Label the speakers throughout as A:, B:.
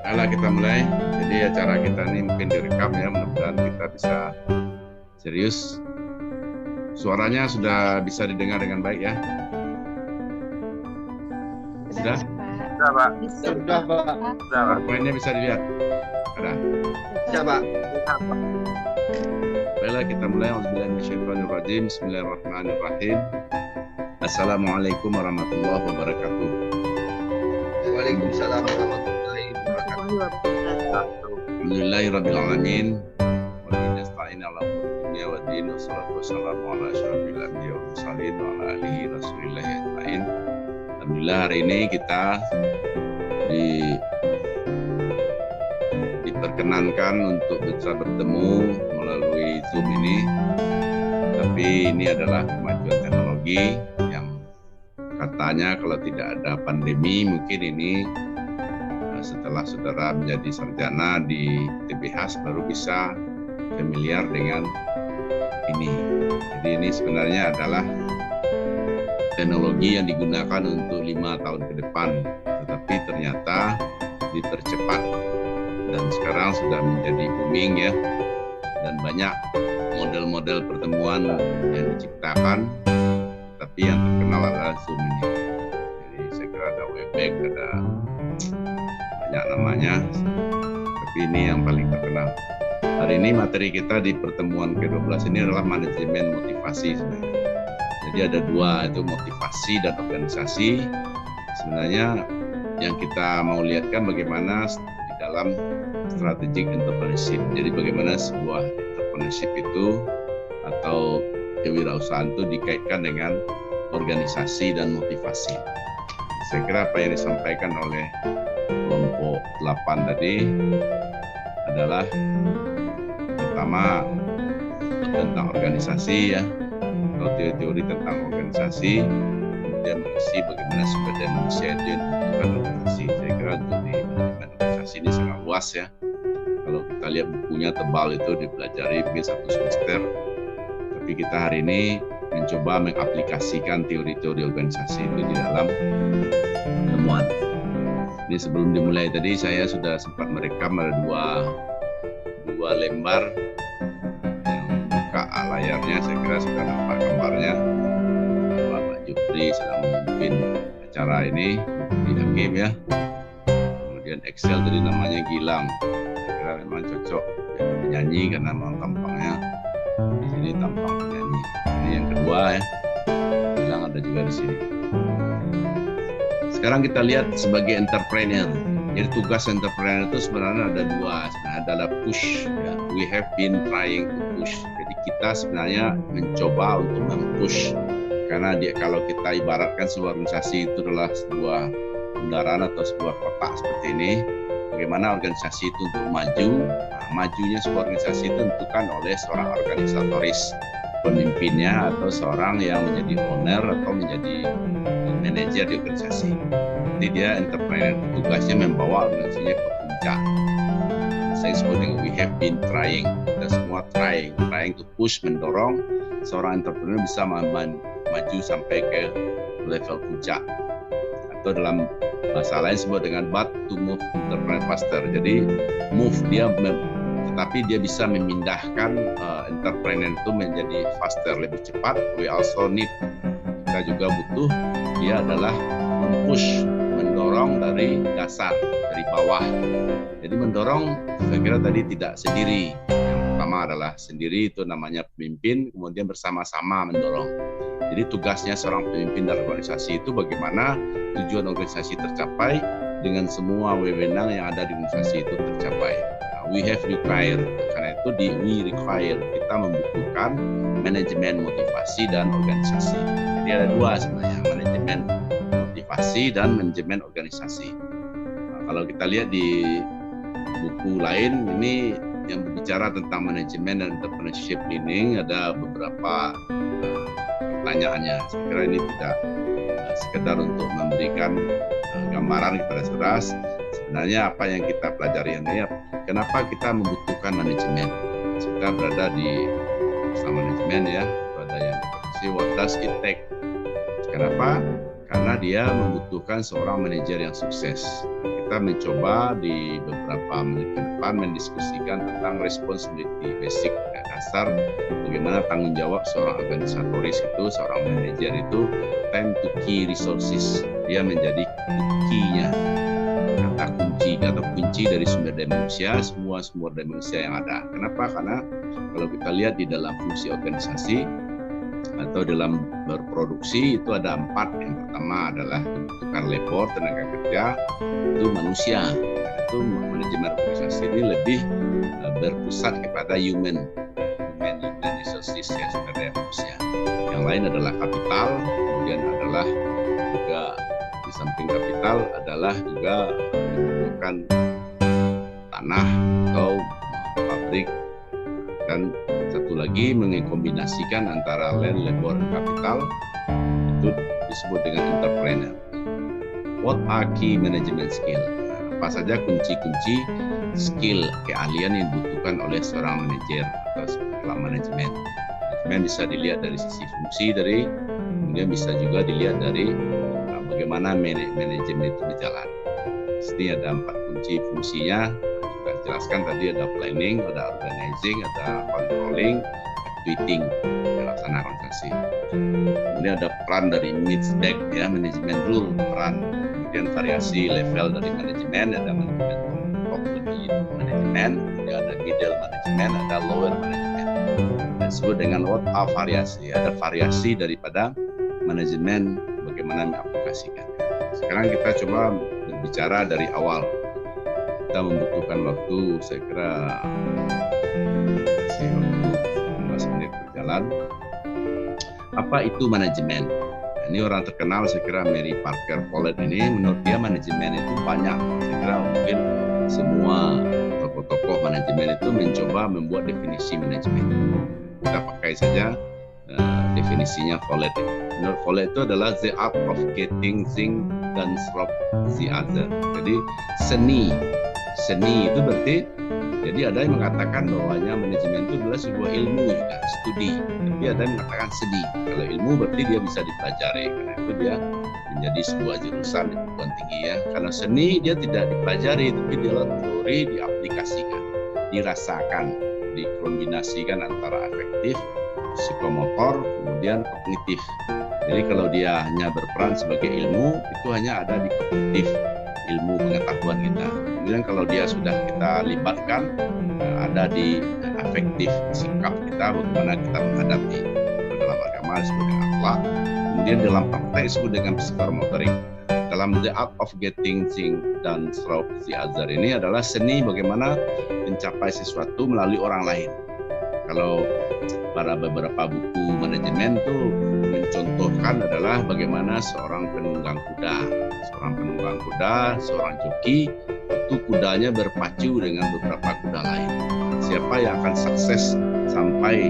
A: Ayolah kita mulai. Jadi acara kita ini mungkin direkam ya, mudah-mudahan kita bisa serius. Suaranya sudah bisa didengar dengan baik ya? Sudah?
B: Sudah, Pak.
C: Sudah, Pak.
B: Sudah, Pak.
A: Poinnya bisa dilihat? Ada?
C: Bisa, Pak.
A: Baiklah kita mulai. Auzubillahiminasyaitonirrajim. Bismillahirrahmanirrahim. Assalamualaikum warahmatullahi wabarakatuh.
C: Waalaikumsalam warahmatullahi wabarakatuh.
A: Alhamdulillahirabbil alamin. Wa bihi nasta'in 'ala umuri dunya waddin. Wassalatu wassalamu ala asyrofil anbiya'i wal mursalin wa ala alihi rasulillah ajmain. Alhamdulillah hari ini kita diperkenankan untuk bisa bertemu melalui Zoom ini. Tapi ini adalah kemajuan teknologi yang katanya kalau tidak ada pandemi mungkin ini setelah saudara menjadi sarjana di TBH baru bisa familiar dengan ini. Jadi ini sebenarnya adalah teknologi yang digunakan untuk 5 tahun ke depan, tetapi ternyata dipercepat dan sekarang sudah menjadi booming ya, dan banyak model-model pertemuan yang diciptakan, tapi yang terkenal adalah Zoom ini. Jadi saya kira ada Webex, ada banyak namanya, tapi ini yang paling terkenal. Hari ini materi kita di pertemuan ke-12 ini adalah manajemen motivasi sebenarnya. Jadi ada dua, itu motivasi dan organisasi. Sebenarnya yang kita mau lihatkan bagaimana di dalam strategic entrepreneurship. Jadi bagaimana sebuah entrepreneurship itu atau kewirausahaan itu dikaitkan dengan organisasi dan motivasi. Saya kira apa yang disampaikan oleh kelompok 8 tadi adalah pertama tentang organisasi ya, atau teori tentang organisasi, kemudian mengisi bagaimana sumber daya manusia itu yang dibutuhkan organisasi. Saya kira untuk di manajemen organisasi ini sangat luas ya. Kalau kita lihat bukunya tebal itu dipelajari mungkin 1 semester, tapi kita hari ini mencoba mengaplikasikan teori-teori organisasi itu di dalam temuan. Ini sebelum dimulai tadi saya sudah sempat merekam ada dua lembar yang buka layarnya, saya kira sudah nampak gambarnya. Pak Jupri sedang memimpin acara ini di Hakim ya. Kemudian Excel tadi namanya Gilang, saya kira memang cocok ya, penyanyi karena memang tampangnya di sini tampang penyanyi. Ini yang kedua ya, Gilang ada juga di sini. Sekarang kita lihat sebagai entrepreneur. Jadi tugas entrepreneur itu sebenarnya ada dua. Sebenarnya adalah push. Ya. We have been trying to push. Jadi kita sebenarnya mencoba untuk mempush. Karena kalau kita ibaratkan sebuah organisasi itu adalah sebuah kendaraan atau sebuah kotak seperti ini. Bagaimana organisasi itu untuk maju. Nah, majunya sebuah organisasi itu ditentukan oleh seorang organisatoris, pemimpinnya atau seorang yang menjadi owner atau menjadi manajer di organisasi. Jadi dia entrepreneur, tugasnya membawa organisasinya ke puncak. Saya sebut dengan we have been trying. Kita semua trying to push, mendorong seorang entrepreneur bisa maju sampai ke level puncak. Atau dalam bahasa lain sebut dengan but to move entrepreneur faster. Jadi move dia tetapi dia bisa memindahkan entrepreneur itu menjadi faster, lebih cepat. We also need, kita juga butuh, dia adalah mempush, mendorong dari dasar, dari bawah. Jadi mendorong, saya kira tadi tidak sendiri. Yang pertama adalah sendiri, itu namanya pemimpin, kemudian bersama-sama mendorong. Jadi tugasnya seorang pemimpin dari organisasi itu bagaimana tujuan organisasi tercapai dengan semua wewenang yang ada di organisasi itu tercapai. We have required, karena itu we require, kita membutuhkan manajemen motivasi dan organisasi. Jadi ada dua sebenarnya, manajemen motivasi dan manajemen organisasi. Nah, kalau kita lihat di buku lain ini yang berbicara tentang manajemen dan entrepreneurship learning, ada beberapa pertanyaannya. Saya kira ini tidak sekedar untuk memberikan gambaran kepada saudara. Sebenarnya apa yang kita pelajari ini, kenapa kita membutuhkan manajemen? Kita berada di usaha manajemen ya, ada yang berfungsi what does it take? Kenapa? Karena dia membutuhkan seorang manajer yang sukses. Kita kita mencoba di beberapa menit ke depan mendiskusikan tentang responsibility basic dasar bagaimana tanggung jawab seorang organisatoris itu, seorang manajer itu, time to key resources. Dia menjadi key-nya, kata kunci dari sumber daya manusia, semua sumber daya manusia yang ada. Kenapa? Karena kalau kita lihat di dalam fungsi organisasi atau dalam berproduksi itu ada 4. Yang pertama adalah pembentukan labor, tenaga kerja, itu manusia. Itu manajemen organisasi ini lebih berpusat kepada human resources, ya, sumber daya manusia. Yang lain adalah kapital, kemudian adalah juga di samping kapital adalah juga membutuhkan tanah atau pabrik, dan satu lagi mengombinasikan antara land, labor, dan kapital, itu disebut dengan entrepreneur. What are key management skill? Apa saja kunci-kunci skill keahlian yang dibutuhkan oleh seorang manajer atau seorang manajemen? Manajemen bisa dilihat dari sisi fungsi, kemudian bisa juga dilihat dari bagaimana manajemen itu berjalan. Di sini ada 4 kunci fungsinya. Kita jelaskan tadi, ada planning, ada organizing, ada controlling, activating, pelaksana organisasi. Kemudian ada peran dari mix back, ya, manajemen rule, peran. Kemudian variasi level dari manajemen, ada manajemen top manajemen, kemudian ada middle manajemen, ada lower manajemen. Disebut dengan what are variasi. Ada variasi daripada manajemen bagaimana mengaplikasikan. Sekarang kita coba berbicara dari awal. Kita membutuhkan waktu, saya kira masih waktu 15 menit berjalan. Apa itu manajemen? Ini orang terkenal, saya kira Mary Parker Follett ini, menurut dia manajemen itu banyak. Saya kira mungkin semua tokoh-tokoh manajemen itu mencoba membuat definisi manajemen. Kita pakai saja definisinya Follett. Menurut Follett itu adalah the art of getting things done from the other. Jadi seni itu berarti, jadi ada yang mengatakan bahwanya manajemen itu adalah sebuah ilmu juga, studi. Tapi ada yang mengatakan seni. Kalau ilmu berarti dia bisa dipelajari, karena itu dia menjadi sebuah jurusan di perguruan tinggi, ya. Karena seni dia tidak dipelajari, tapi dia teori, diaplikasikan, dirasakan, dikombinasikan antara afektif, psikomotor, kemudian kognitif. Jadi kalau dia hanya berperan sebagai ilmu, itu hanya ada di kognitif, ilmu pengetahuan kita. Kemudian kalau dia sudah kita libatkan, ada di afektif, sikap kita, bagaimana kita menghadapi. Dalam agama disebut dengan akhlak. Kemudian dalam praktek disebut dengan psikomotorik. Dalam the art of getting things done through the other ini adalah seni bagaimana mencapai sesuatu melalui orang lain. Kalau pada beberapa buku manajemen itu mencontohkan adalah bagaimana seorang penunggang kuda, seorang joki, itu kudanya berpacu dengan beberapa kuda lain. Siapa yang akan sukses sampai,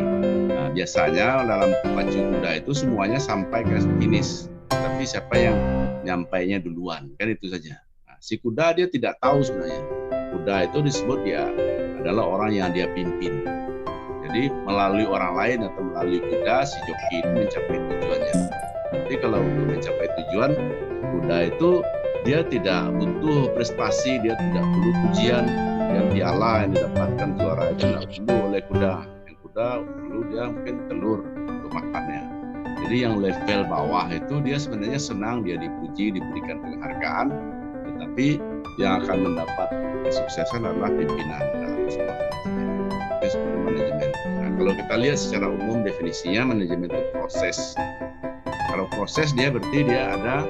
A: biasanya dalam pacu kuda itu semuanya sampai ke finish, tapi siapa yang nyampainya duluan, kan itu saja. Nah, si kuda dia tidak tahu sebenarnya. Kuda itu disebut dia adalah orang yang dia pimpin. Jadi melalui orang lain atau melalui kuda, si joki itu mencapai tujuannya. Jadi kalau untuk mencapai tujuan, kuda itu dia tidak butuh prestasi, dia tidak perlu pujian, yang piala yang didapatkan juara itu tidak perlu oleh kuda. Yang kuda perlu dia mungkin telur untuk makannya. Jadi yang level bawah itu dia sebenarnya senang, dia dipuji, diberikan penghargaan, tetapi yang akan mendapat kesuksesan adalah pimpinan dalam sebuah manajemen. Itu seperti manajemen. Nah, kalau kita lihat secara umum definisinya, manajemen itu proses. Kalau proses dia berarti dia ada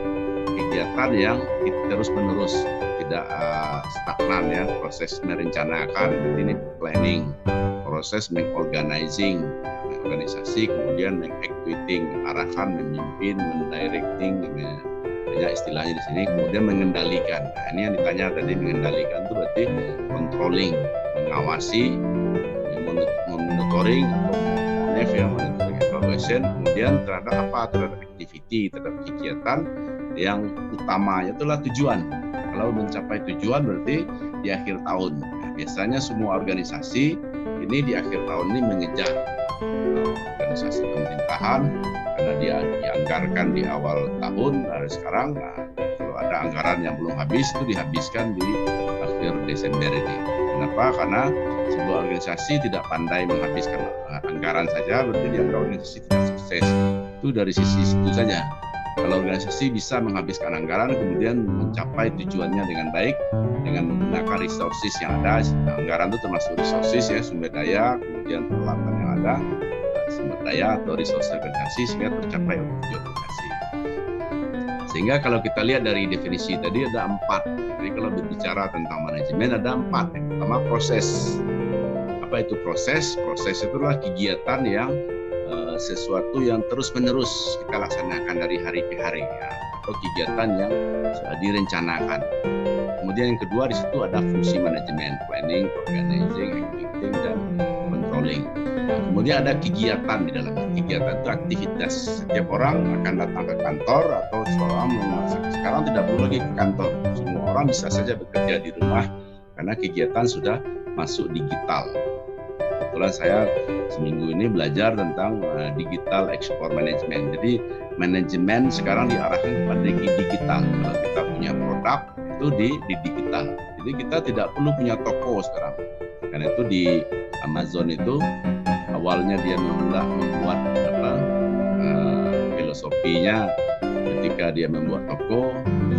A: kegiatan yang terus menerus, tidak stagnan, ya. Proses merencanakan, ini planning. Proses mengorganizing, organisasi, kemudian mengactivating, mengarahkan, memimpin, mendirecting, banyak istilahnya di sini. Kemudian mengendalikan. Nah, ini yang ditanya tadi, mengendalikan itu berarti controlling, mengawasi, monitoring atau monitoring evaluation. Kemudian terhadap apa? Terhadap activity, terhadap kegiatan yang utamanya itulah tujuan. Kalau mencapai tujuan berarti di akhir tahun. Nah, biasanya semua organisasi ini di akhir tahun ini mengejar organisasi pemerintahan karena dia dianggarkan di awal tahun dari sekarang. Nah, kalau ada ada anggaran yang belum habis itu dihabiskan di akhir Desember ini. Kenapa? Karena sebuah organisasi tidak pandai menghabiskan anggaran saja berarti dianggap organisasi tidak sukses. Itu dari sisi situ saja. Kalau organisasi bisa menghabiskan anggaran kemudian mencapai tujuannya dengan baik dengan menggunakan resources yang ada, anggaran itu termasuk resources ya, sumber daya, kemudian peralatan yang ada, sumber daya atau resource organisasi sehingga tercapai tujuan organisasi. Sehingga kalau kita lihat dari definisi tadi ada 4. Jadi kalau berbicara tentang manajemen ada 4. Yang pertama proses. Apa itu proses? Proses itu adalah kegiatan yang sesuatu yang terus-menerus kita laksanakan dari hari ke hari ya, atau kegiatan yang direncanakan. Kemudian yang kedua di situ ada fungsi manajemen, planning, organizing, executing, dan controlling. Nah, kemudian ada kegiatan di dalam kegiatan itu aktivitas. Setiap orang akan datang ke kantor atau sekarang tidak perlu lagi ke kantor. Semua orang bisa saja bekerja di rumah karena kegiatan sudah masuk digital. Kebetulan saya seminggu ini belajar tentang digital export management. Jadi manajemen sekarang diarahkan kepada digital. Kalau kita punya produk itu di digital. Jadi kita tidak perlu punya toko sekarang. Karena itu di Amazon itu awalnya dia membuat filosofinya ketika dia membuat toko,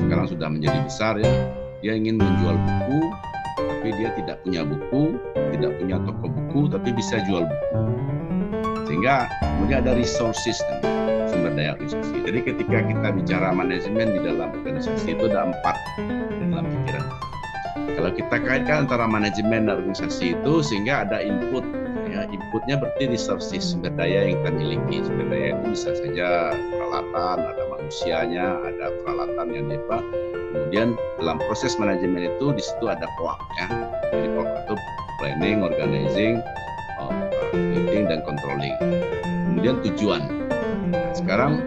A: sekarang sudah menjadi besar ya. Dia ingin menjual buku, tapi dia tidak punya buku, tidak punya toko buku, tapi bisa jual buku. Sehingga kemudian ada resources, sumber daya organisasi. Jadi ketika kita bicara manajemen di dalam organisasi itu ada 4 di dalam pikiran. Kalau kita kaitkan antara manajemen dan organisasi itu sehingga ada input. Ya, inputnya berarti resources, sumber daya yang kita miliki. Sumber daya itu bisa saja peralatan, ada manusianya, ada peralatan yang dipakai. Kemudian dalam proses manajemen itu di situ ada POAK ya. Jadi POAK itu planning, organizing, executing, dan controlling. Kemudian tujuan. Nah, sekarang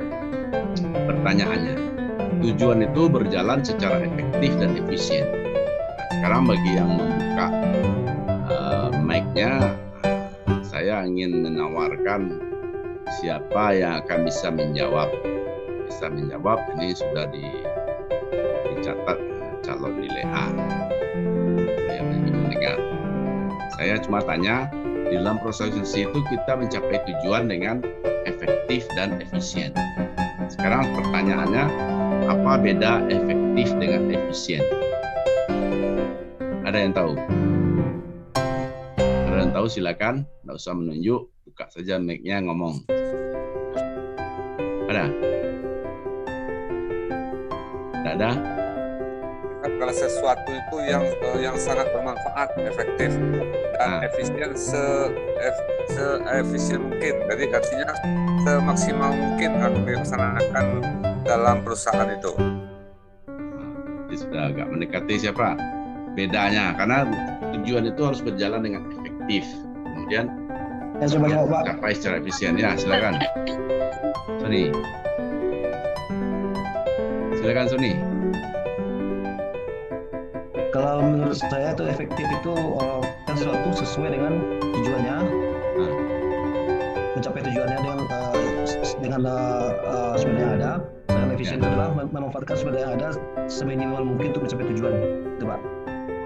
A: pertanyaannya, tujuan itu berjalan secara efektif dan efisien. Nah, sekarang bagi yang membuka mic-nya, saya ingin menawarkan siapa yang akan bisa menjawab. Bisa menjawab, ini sudah dicatat calon nilai A. Yang mendengar. Saya cuma tanya, di dalam proses itu kita mencapai tujuan dengan efektif dan efisien. Sekarang pertanyaannya, apa beda efektif dengan efisien? Ada yang tahu? Ada yang tahu silakan, nggak usah menunjuk, buka saja mic-nya ngomong. Ada? Tidak ada?
B: Kalau sesuatu itu yang sangat bermanfaat, efektif dan efisien seefisien mungkin. Jadi artinya semaksimal mungkin harus dilaksanakan dalam perusahaan itu.
A: Jadi sudah agak mendekati siapa? Bedanya, karena tujuan itu harus berjalan dengan efektif. Kemudian capai secara efisien. Ya, silakan. Sony. Silakan Sony.
D: Kalau menurut saya itu efektif itu kan sesuatu sesuai dengan tujuannya, mencapai tujuannya dengan sumber yang ada. Dan efisien itu adalah memanfaatkan sumber yang ada seminimal mungkin untuk mencapai tujuan, itu Pak.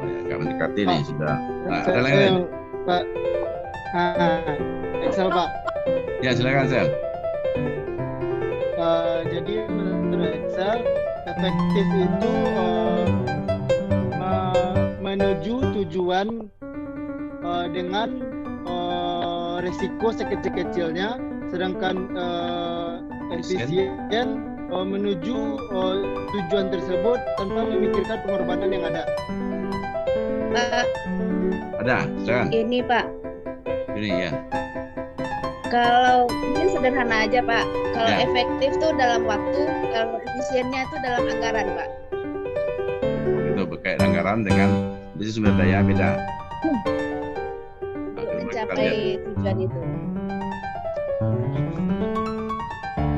A: Oh ya, agak mendekati nih sudah. Nah, ada lain?
C: Pak. Excel Pak.
A: Ya silakan Sel.
C: Jadi menurut Excel efektif itu menuju tujuan dengan risiko sekecil-kecilnya, sedangkan efisien menuju tujuan tersebut tanpa memikirkan pengorbanan yang ada.
E: Pak.
A: Ada, silakan.
E: Ini Pak.
A: Ini ya.
E: Kalau ini sederhana aja Pak. Kalau
A: Ya.
E: efektif tuh dalam waktu, kalau efisiennya itu dalam anggaran Pak.
A: Itu berkait anggaran dengan bisnis sumber daya beda.
E: Untuk mencapai tujuan itu.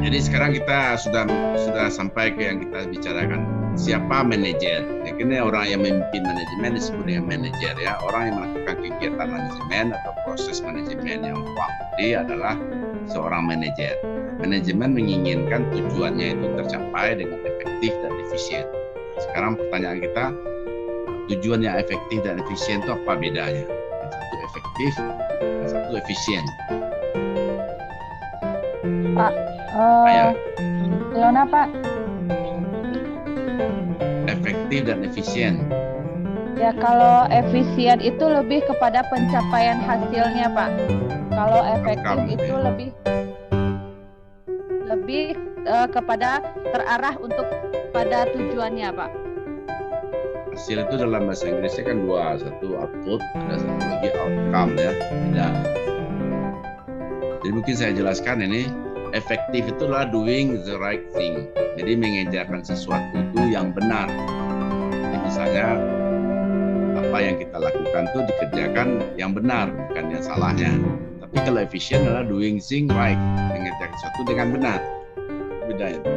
A: Jadi sekarang kita sudah sampai ke yang kita bicarakan. Siapa manajer? Ya, ini orang yang memimpin manajemen disebut dengan manajer ya. Orang yang melakukan kegiatan manajemen atau proses manajemen yang pasti adalah seorang manajer. Manajemen menginginkan tujuannya itu tercapai dengan efektif dan efisien. Sekarang pertanyaan kita, tujuan yang efektif dan efisien itu apa bedanya? Yang satu efektif, yang satu efisien.
F: Pak,
A: Ayo.
F: Leona Pak.
A: Efektif dan efisien.
F: Ya kalau efisien itu lebih kepada pencapaian hasilnya Pak. Kalau efektif
A: Outcome,
F: itu
A: ya.
F: lebih kepada terarah untuk pada tujuannya Pak.
A: Hasil itu dalam bahasa Inggrisnya kan dua, satu output, ada satu lagi outcome ya. Beda. Jadi mungkin saya jelaskan ini, efektif itu adalah doing the right thing. Jadi mengerjakan sesuatu itu yang benar. Jadi misalnya apa yang kita lakukan itu dikerjakan yang benar, bukan yang salahnya. Tapi kalau efisien adalah doing thing right, mengerjakan sesuatu dengan benar. Beda itu.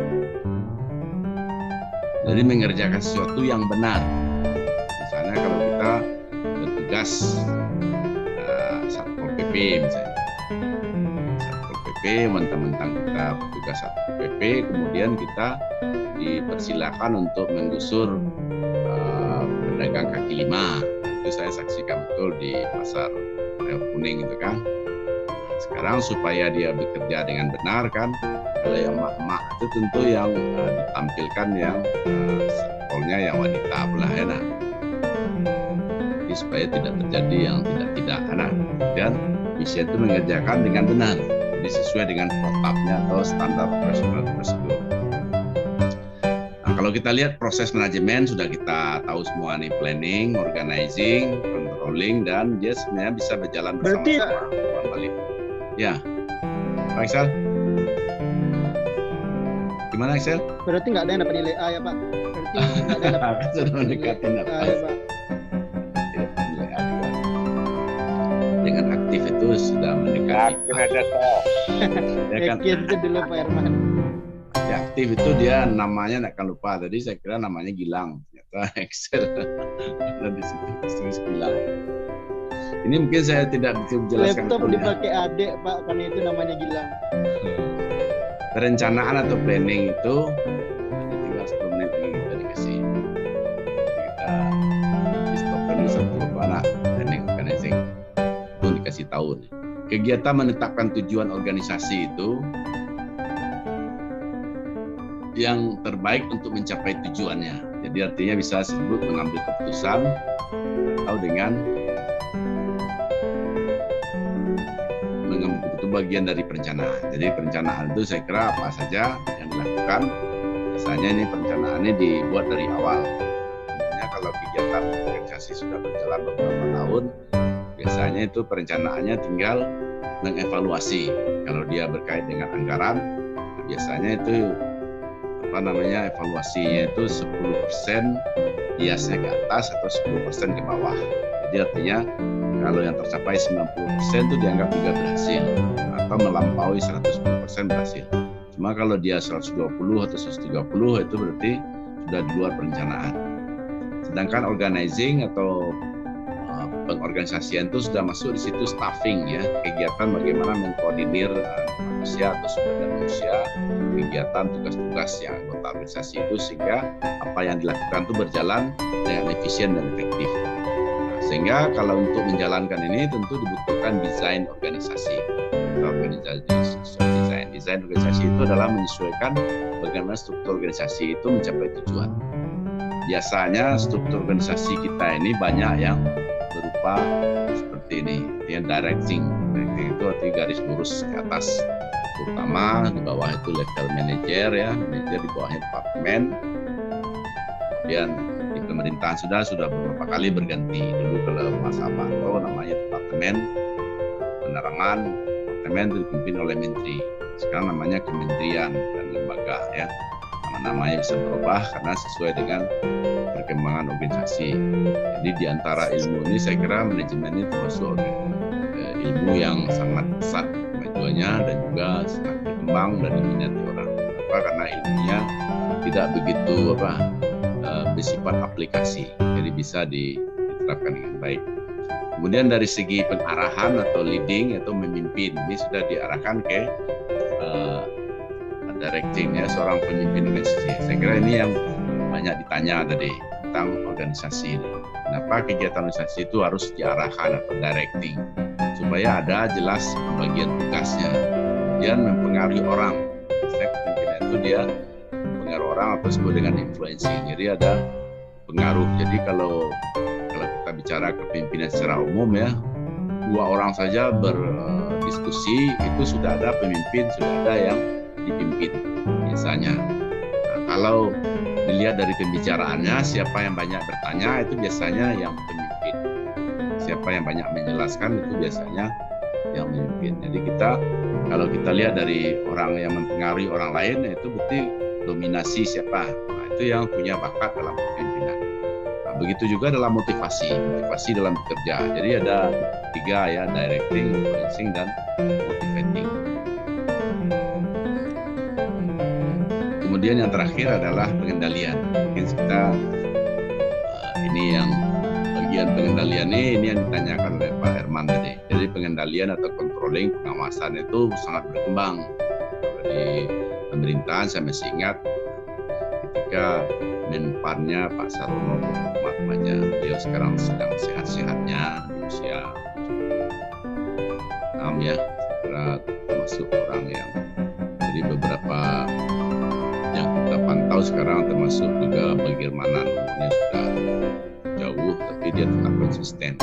A: Jadi mengerjakan sesuatu yang benar. Misalnya kalau kita bertugas Satpol PP misalnya. Satpol PP, mentang-mentang kita bertugas Satpol PP, kemudian kita dipersilakan untuk menggusur pedagang kaki lima. Itu saya saksikan betul di pasar Kuning itu kan. Sekarang supaya dia bekerja dengan benar kan, kalau yang emak-emak itu tentu yang ditampilkan yang satpolnya yang wanita belah enak. Jadi supaya tidak terjadi yang tidak enak. Dan bisa itu mengerjakan dengan benar. Jadi sesuai dengan protapnya atau standar operasional prosedur. Nah, kalau kita lihat proses manajemen sudah kita tahu semua nih, planning, organizing, controlling, dan dia sebenarnya bisa berjalan bersama-sama. Ya, Pak Excel. Gimana Excel?
C: Berarti nggak ada yang dapat nilai A ya Pak? Berarti nggak ada yang dapat
A: Sudah mendekati
C: nilai A ya Pak?
A: Tidak nilai A juga. Dengan aktif itu sudah mendekati. Ya kan?
C: Yakin itu dulu Pak Herman.
A: Ya, aktif itu dia namanya nggak akan lupa. Tadi saya kira namanya Gilang. Ternyata Excel. Ada di situ tulis Gilang. Ini mungkin saya tidak bisa menjelaskan.
C: Laptop dipakai adik Pak, karena itu namanya Gilang.
A: Perencanaan atau planning itu ada tinggal 10 menit lagi kita dikasih. Kita di stop dulu satu anak planning organizing itu dikasih tahu nih. Kegiatan menetapkan tujuan organisasi itu yang terbaik untuk mencapai tujuannya. Jadi artinya bisa disebut mengambil keputusan atau dengan itu bagian dari perencanaan. Jadi perencanaan itu saya kira apa saja yang dilakukan. Misalnya ini perencanaannya dibuat dari awal. Tentunya kalau kegiatan organisasi sudah berjalan beberapa tahun, biasanya itu perencanaannya tinggal mengevaluasi. Kalau dia berkait dengan anggaran, biasanya itu evaluasinya itu 10% biasanya ke atas atau 10% ke bawah. Jadi artinya kalau yang tercapai 90% itu dianggap juga berhasil atau melampaui 110% berhasil. Cuma kalau dia 120 atau 130 itu berarti sudah di luar perencanaan. Sedangkan organizing atau pengorganisasian itu sudah masuk di situ staffing ya, kegiatan bagaimana mengkoordinir manusia atau sumber daya manusia, kegiatan tugas-tugas yang anggota organisasi itu sehingga apa yang dilakukan itu berjalan dengan efisien dan efektif. Sehingga kalau untuk menjalankan ini tentu dibutuhkan desain organisasi. Desain organisasi itu adalah menyesuaikan bagaimana struktur organisasi itu mencapai tujuan. Biasanya struktur organisasi kita ini banyak yang berupa seperti ini, yang directing. Directing itu artinya garis lurus ke atas. Terutama di bawah itu level manager ya, manager di bawahnya departemen. Kemudian di pemerintahan sudah beberapa kali berganti. Dulu kalau masa Pak Harto namanya departemen penerangan, departemen itu dipimpin oleh menteri. Sekarang namanya kementerian dan lembaga ya. Nama-namanya bisa berubah karena sesuai dengan perkembangan organisasi. Jadi di antara ilmu ini saya kira manajemen itu termasuk ilmu yang sangat pesat kemajuannya dan juga sangat berkembang dan diminati orang. Kenapa? Karena ilmunya tidak begitu bersifat aplikasi, jadi bisa diterapkan dengan baik. Kemudian dari segi pengarahan atau leading atau memimpin, ini sudah diarahkan ke directing ya, seorang pemimpin organisasi. Saya kira ini yang banyak banyak ditanya tadi tentang organisasi ini. Kenapa kegiatan organisasi itu harus diarahkan atau directing supaya ada jelas pembagian tugasnya dan mempengaruhi orang. Saya pimpinan itu dia pengaruh orang atau disebut dengan influencing. Jadi ada pengaruh. Jadi kalau kita bicara kepemimpinan secara umum ya, 2 orang saja berdiskusi itu sudah ada pemimpin, sudah ada yang dipimpin biasanya. Nah, kalau dilihat dari pembicaraannya, siapa yang banyak bertanya itu biasanya yang pemimpin. Siapa yang banyak menjelaskan itu biasanya yang memimpin. Jadi kalau kita lihat dari orang yang mempengaruhi orang lain, itu berarti dominasi siapa. Nah, itu yang punya bakat dalam kepemimpinan. Nah, begitu juga dalam motivasi dalam bekerja. Jadi ada 3 ya, directing, influencing, dan motivating. Kemudian yang terakhir adalah pengendalian. Mungkin kita ini yang bagian pengendalian ini yang ditanyakan oleh Pak Herman tadi. Jadi pengendalian atau controlling, pengawasan itu sangat berkembang. Di pemerintahan saya masih ingat ketika Menpannya Pak Sarono Mahmudnya, beliau sekarang sedang sehat-sehatnya di usia 6 ya, termasuk orang yang jadi beberapa yang kita pantau sekarang termasuk juga bagaimana umurnya sudah jauh tapi dia tetap konsisten,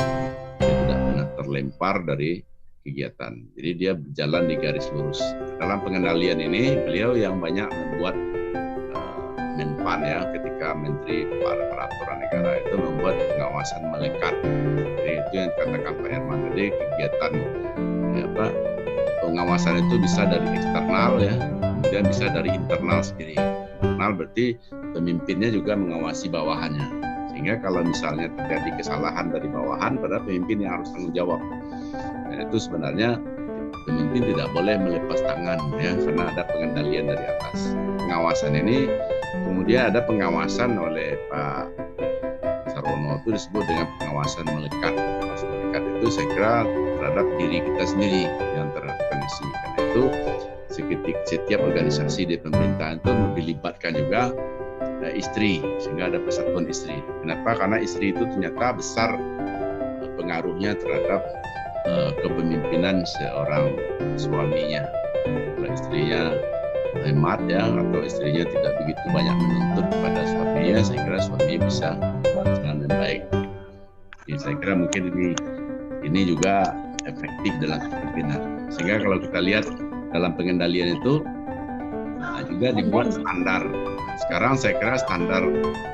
A: dia tidak pernah terlempar dari kegiatan, jadi dia berjalan di garis lurus. Dalam pengendalian ini beliau yang banyak membuat Menpan ya, ketika Menteri Peraturan Negara itu membuat pengawasan melekat. Jadi itu yang dikatakan Pak Herman tadi, kegiatan pengawasan itu bisa dari eksternal ya, kemudian bisa dari internal sendiri. Internal berarti pemimpinnya juga mengawasi bawahannya. Sehingga kalau misalnya terjadi kesalahan dari bawahan, pada pemimpin yang harus tanggung jawab. Dan itu sebenarnya pemimpin tidak boleh melepas tangan ya, karena ada pengendalian dari atas. Pengawasan ini kemudian ada pengawasan oleh Pak Sarono, itu disebut dengan pengawasan melekat. Pengawasan melekat itu saya kira terhadap diri kita sendiri yang terorganisasi. Karena itu setiap organisasi di pemerintahan itu dilibatkan juga istri, sehingga ada persatuan istri. Kenapa? Karena istri itu ternyata besar pengaruhnya terhadap kepemimpinan seorang suaminya. Kalau istrinya hemat ya, atau istrinya tidak begitu banyak menuntut kepada suaminya, saya kira suami bisa dengan baik. Jadi saya kira mungkin ini juga efektif dalam kepemimpinan. Sehingga kalau kita lihat dalam pengendalian itu juga dibuat standar. Sekarang saya kira standar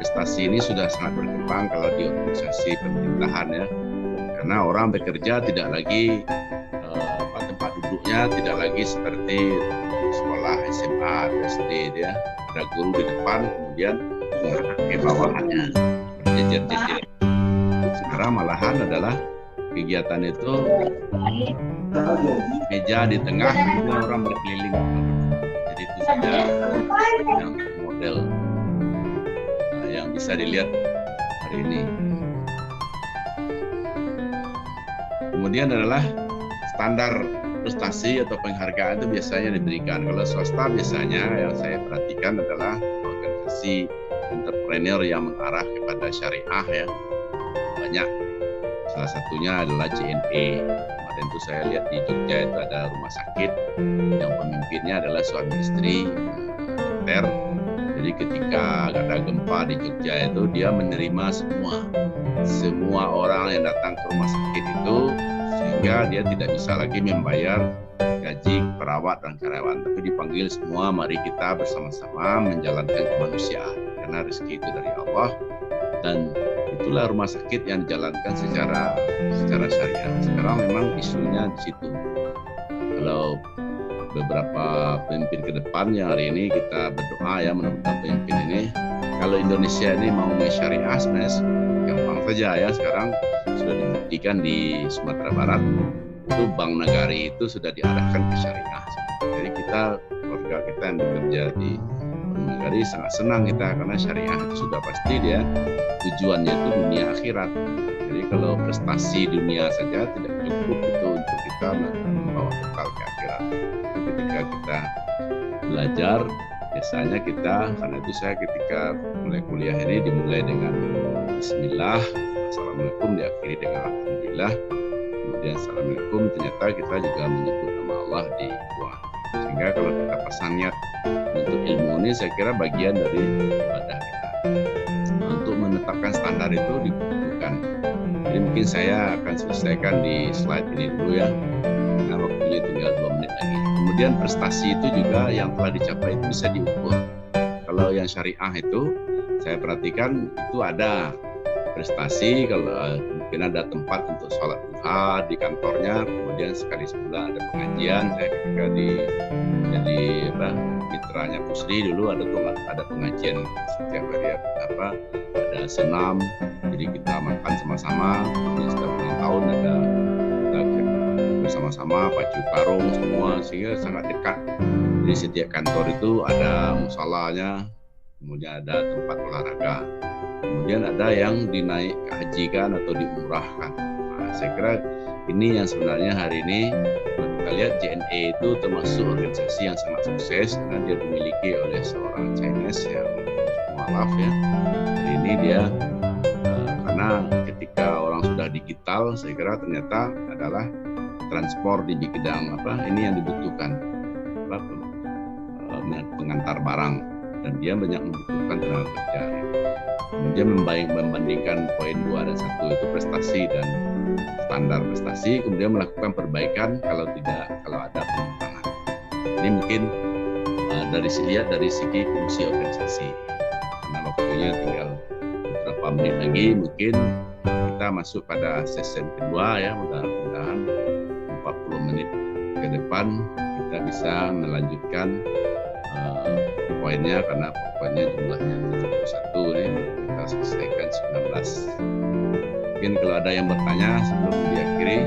A: prestasi ini sudah sangat berkembang kalau di organisasi pemerintahan ya, karena orang bekerja tidak lagi tempat duduknya tidak lagi seperti sekolah SMA atau SD ya, ada guru di depan kemudian menghadapi bawahannya berjejer-jejer. Sekarang malahan adalah kegiatan itu meja di tengah, kemudian orang berkeliling. Jadi itu sudah yang model yang bisa dilihat hari ini. Kemudian adalah standar prestasi atau penghargaan itu biasanya diberikan. Kalau swasta biasanya yang saya perhatikan adalah organisasi entrepreneur yang mengarah kepada syariah ya, banyak. Salah satunya adalah JNE. Kemarin itu saya lihat di Jogja itu ada rumah sakit yang pemimpinnya adalah suami istri militer. Jadi ketika ada gempa di Jogja itu dia menerima semua orang yang datang ke rumah sakit itu, sehingga dia tidak bisa lagi membayar gaji perawat dan karyawan, tapi dipanggil semua, mari kita bersama-sama menjalankan kemanusiaan karena rezeki itu dari Allah, dan itulah rumah sakit yang dijalankan secara syariah. Sekarang memang isunya di situ. Kalau beberapa pemimpin ke depan yang hari ini kita berdoa ya, mudah-mudahan pemimpin ini, kalau Indonesia ini mau syariah sebenarnya gampang saja ya. Sekarang sudah dibuktikan di Sumatera Barat itu Bank Nagari itu sudah diarahkan ke syariah. Jadi kita, keluarga kita yang bekerja di Bank Nagari sangat senang kita, karena syariah itu sudah pasti dia tujuannya itu dunia akhirat. Jadi kalau prestasi dunia saja tidak cukup itu untuk kita membawa bekal ke akhirat. Ketika kita belajar biasanya kita, karena itu saya ketika mulai kuliah ini dimulai dengan Bismillah, Assalamualaikum, diakhiri dengan Alhamdulillah, kemudian Assalamualaikum, ternyata kita juga menyebut nama Allah di doa. Sehingga kalau kita pasang niat untuk ilmu ini, saya kira bagian dari ibadah kita. Untuk menetapkan standar itu dibutuhkan. Jadi mungkin saya akan selesaikan di slide ini dulu ya, karena waktunya tinggal 2 menit lagi. Kemudian prestasi itu juga yang telah dicapai itu bisa diukur. Kalau yang syariah itu, saya perhatikan itu ada prestasi, kalau mungkin ada tempat untuk sholat duha di kantornya, kemudian sekali sebulan ada pengajian. Saya ketika jadi mitranya Pusri dulu ada pengajian setiap hari ada senam, jadi kita makan sama-sama. Kemudian setiap ulang tahun ada bersama-sama pacu karung semua, sehingga sangat dekat. Jadi setiap kantor itu ada musolanya, kemudian ada tempat olahraga. Kemudian ada yang dinaik hajikan atau diumrahkan. Nah, saya kira ini yang sebenarnya hari ini kalau kita lihat JNE itu termasuk organisasi yang sangat sukses karena dia dimiliki oleh seorang Chinese yang mualaf ya. Hari ini dia karena ketika orang sudah digital, saya kira ternyata adalah transport di bidang ini yang dibutuhkan, pengantar barang, dan dia banyak membutuhkan tenaga kerja. Kemudian membandingkan poin 2 dan 1 itu prestasi dan standar prestasi, kemudian melakukan perbaikan kalau ada penyimpangan. Ini mungkin dari segi fungsi organisasi. Karena waktunya tinggal beberapa menit lagi, mungkin kita masuk pada sesi kedua ya, mudah-mudahan 40 menit ke depan kita bisa melanjutkan poinnya, karena poinnya jumlahnya 71 nih, kita selesaikan 19. Mungkin kalau ada yang bertanya sebelum diakhiri.